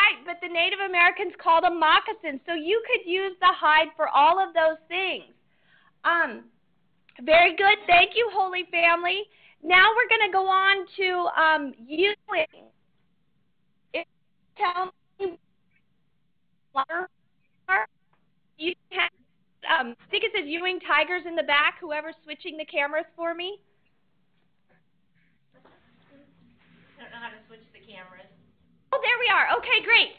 right, but the Native Americans called them moccasins. So you could use the hide for all of those things. Very good. Thank you, Holy Family. Now we're going to go on to Ewing. Tell me you have, I think it says Ewing Tigers in the back, whoever's switching the cameras for me. I don't know how to switch the cameras. Oh, there we are. Okay, great.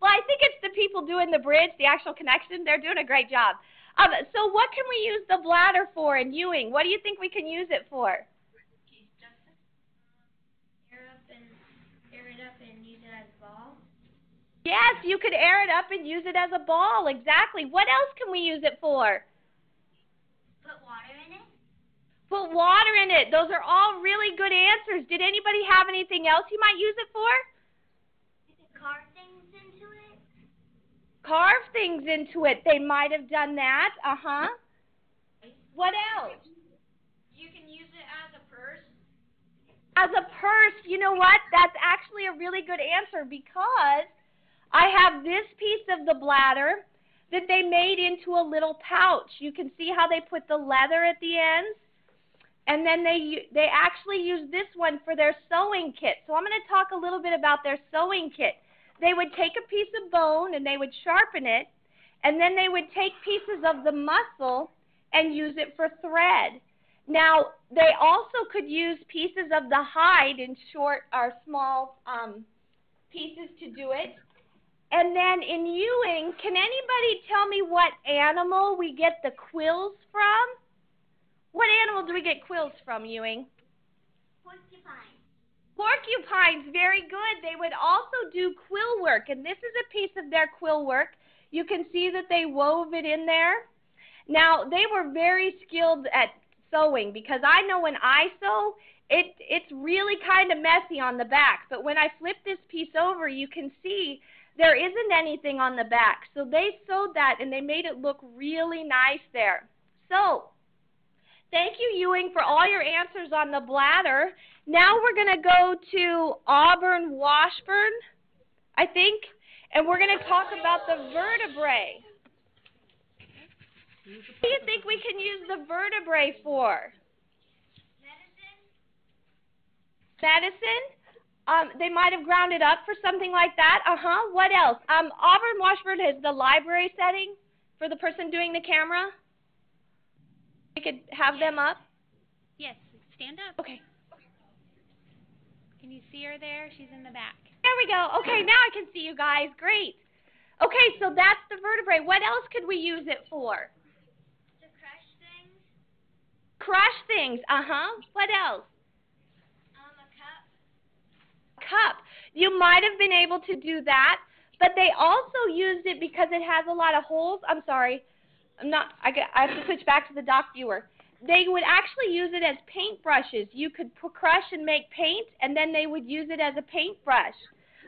Well, I think it's the people doing the bridge, the actual connection. They're doing a great job. So what can we use the bladder for in Ewing? What do you think we can use it for? Air it up and use it as a ball. Yes, you could air it up and use it as a ball. Exactly. What else can we use it for? Put water in it. Put water in it. Those are all really good answers. Did anybody have anything else you might use it for? Carve things into it. Carve things into it. They might have done that. What else? You can use it as a purse. As a purse, you know what? That's actually a really good answer because I have this piece of the bladder that they made into a little pouch. You can see how they put the leather at the ends. And then they actually use this one for their sewing kit. So I'm going to talk a little bit about their sewing kit. They would take a piece of bone and they would sharpen it. And then they would take pieces of the muscle and use it for thread. Now, they also could use pieces of the hide in short or small pieces to do it. And then in Ewing, can anybody tell me what animal we get the quills from? What animal do we get quills from, Ewing? Porcupine. Porcupines, very good. They would also do quill work, and this is a piece of their quill work. You can see that they wove it in there. Now, they were very skilled at sewing because I know when I sew, it's really kind of messy on the back. But when I flip this piece over, you can see there isn't anything on the back. So they sewed that, and they made it look really nice there. So, thank you, Ewing, for all your answers on the bladder. Now we're going to go to Auburn Washburn, I think, and we're going to talk about the vertebrae. What do you think we can use the vertebrae for? Medicine? They might have ground it up for something like that. What else? Auburn Washburn has the library setting for the person doing the camera. We could have them up. Yes, stand up. Okay. Can you see her there? She's in the back. There we go. Okay, now I can see you guys. Great. Okay, so that's the vertebrae. What else could we use it for? To crush things. Crush things. What else? A cup. Cup. You might have been able to do that, but they also used it because it has a lot of holes. I'm sorry. I have to switch back to the dock viewer. They would actually use it as paintbrushes. You could crush and make paint, and then they would use it as a paintbrush.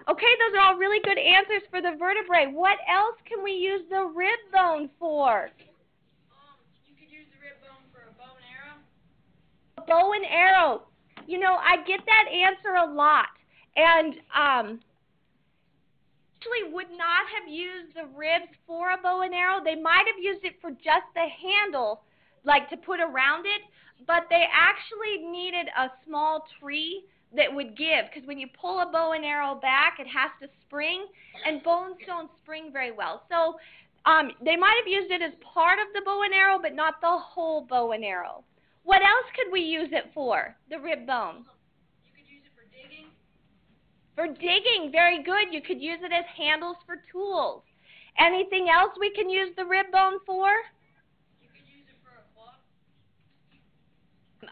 Okay, those are all really good answers for the vertebrae. What else can we use the rib bone for? You could use the rib bone for a bow and arrow. A bow and arrow. You know, I get that answer a lot. And actually would not have used the ribs for a bow and arrow. They might have used it for just the handle, like to put around it, but they actually needed a small tree that would give, because when you pull a bow and arrow back, it has to spring, and bones don't spring very well. So they might have used it as part of the bow and arrow, but not the whole bow and arrow. What else could we use it for, the rib bone? You could use it for digging. For digging, very good. You could use it as handles for tools. Anything else we can use the rib bone for? You could use it for a club.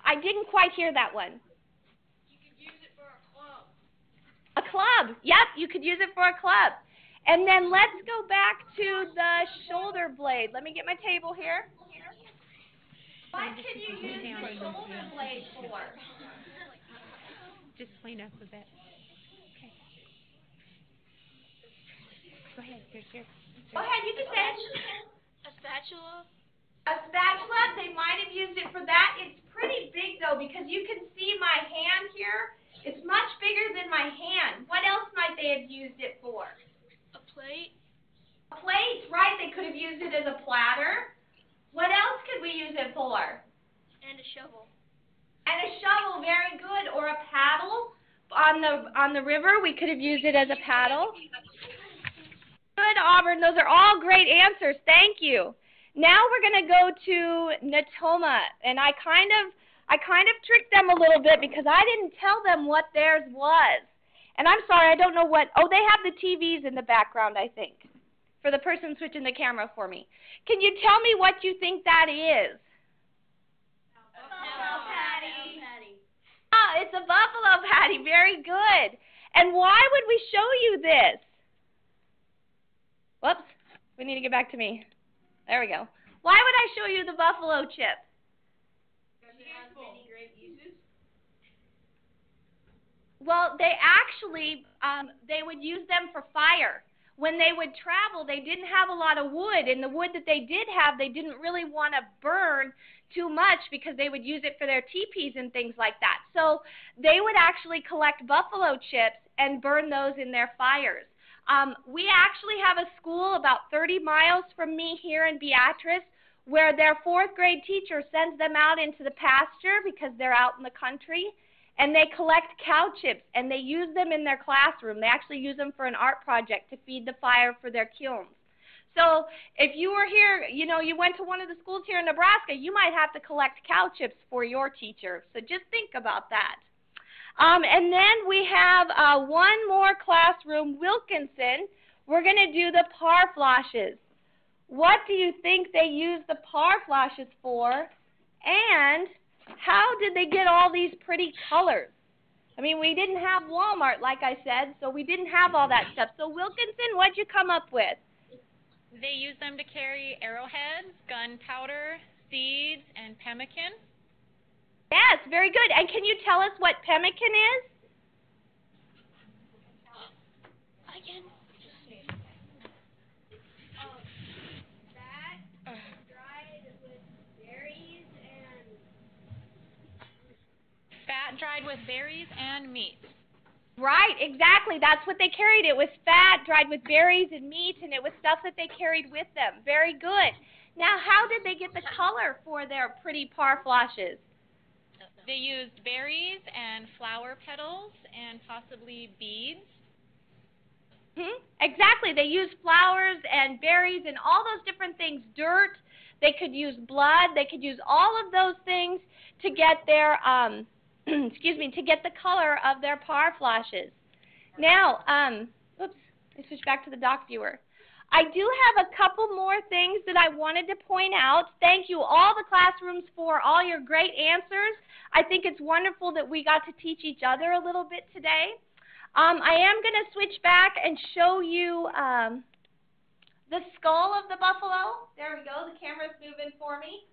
I didn't quite hear that one. You could use it for a club. A club. Yep, you could use it for a club. And then let's go back to the shoulder blade. Let me get my table here. What can you use the shoulder blade for? Just clean up a bit. Okay. Go ahead. Go ahead, you can say. A spatula. A spatula, they might have used it for that. It's pretty big, though, because you can see my hand here It's much bigger than my hand. What else might they have used it for? A plate. A plate, right? They could have used it as a platter. What else could we use it for? And a shovel. And a shovel, very good. Or a paddle on the river. We could have used it as a paddle. Good, Auburn. Those are all great answers. Thank you. Now we're going to go to Natoma, and I kind of tricked them a little bit because I didn't tell them what theirs was. And I'm sorry, I don't know what. Oh, they have the TVs in the background, I think, for the person switching the camera for me. Can you tell me what you think that is? Buffalo patty. Ah, it's a buffalo patty. Very good. And why would we show you this? Whoops. We need to get back to me. There we go. Why would I show you the buffalo chip? Because it has many great uses. Well, they actually, they would use them for fire. When they would travel, they didn't have a lot of wood, and the wood that they did have, they didn't really want to burn too much because they would use it for their teepees and things like that. So they would actually collect buffalo chips and burn those in their fires. We actually have a school about 30 miles from me here in Beatrice where their 4th grade teacher sends them out into the pasture because they're out in the country, and they collect cow chips, and they use them in their classroom. They actually use them for an art project to feed the fire for their kilns. So if you were here, you know, you went to one of the schools here in Nebraska, you might have to collect cow chips for your teacher. So just think about that. And then we have one more classroom, Wilkinson. We're going to do the par flashes. What do you think they use the par flashes for? And how did they get all these pretty colors? I mean, we didn't have Walmart, like I said, so we didn't have all that stuff. So Wilkinson, what'd you come up with? They use them to carry arrowheads, gunpowder, seeds, and pemmican. Yes, very good. And can you tell us what pemmican is? Again. That dried with berries and... Fat dried with berries and meat. Right, exactly. That's what they carried. It was fat dried with berries and meat, and it was stuff that they carried with them. Very good. Now, how did they get the color for their pretty par flashes? They used berries and flower petals and possibly beads. Exactly. They used flowers and berries and all those different things, dirt. They could use blood. They could use all of those things to get their, to get the color of their par flashes. Now, oops, I switched back to the doc viewer. I do have a couple more things that I wanted to point out. Thank you, all the classrooms, for all your great answers. I think it's wonderful that we got to teach each other a little bit today. I am going to switch back and show you the skull of the buffalo. There we go. The camera's moving for me.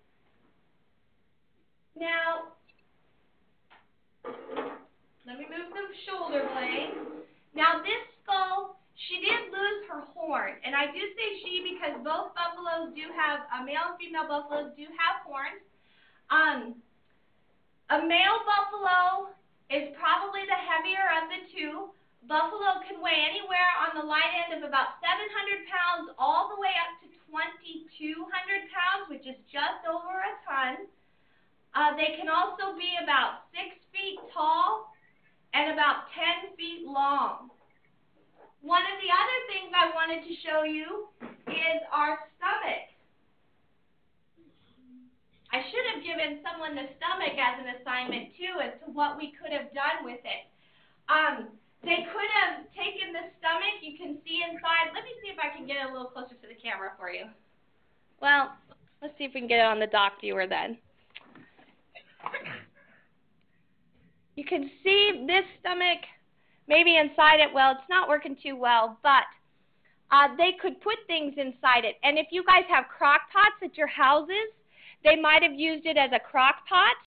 Now, let me move the shoulder blade. Now, this skull, she did lose her horn. And I do say she because both buffaloes do have, male and female buffaloes do have horns. A male buffalo is probably the heavier of the two. Buffalo can weigh anywhere on the light end of about 700 pounds all the way up to 2,200 pounds, which is just over a ton. They can also be about 6 feet tall and about 10 feet long. One of the other things I wanted to show you is our stomach. I should have given someone the stomach as an assignment too as to what we could have done with it. They could have taken the stomach. You can see inside. Let me see if I can get it a little closer to the camera for you. Well, let's see if we can get it on the dock viewer then. You can see this stomach maybe inside it. Well, it's not working too well, but they could put things inside it. And if you guys have crock pots at your houses, they might have used it as a crock pot.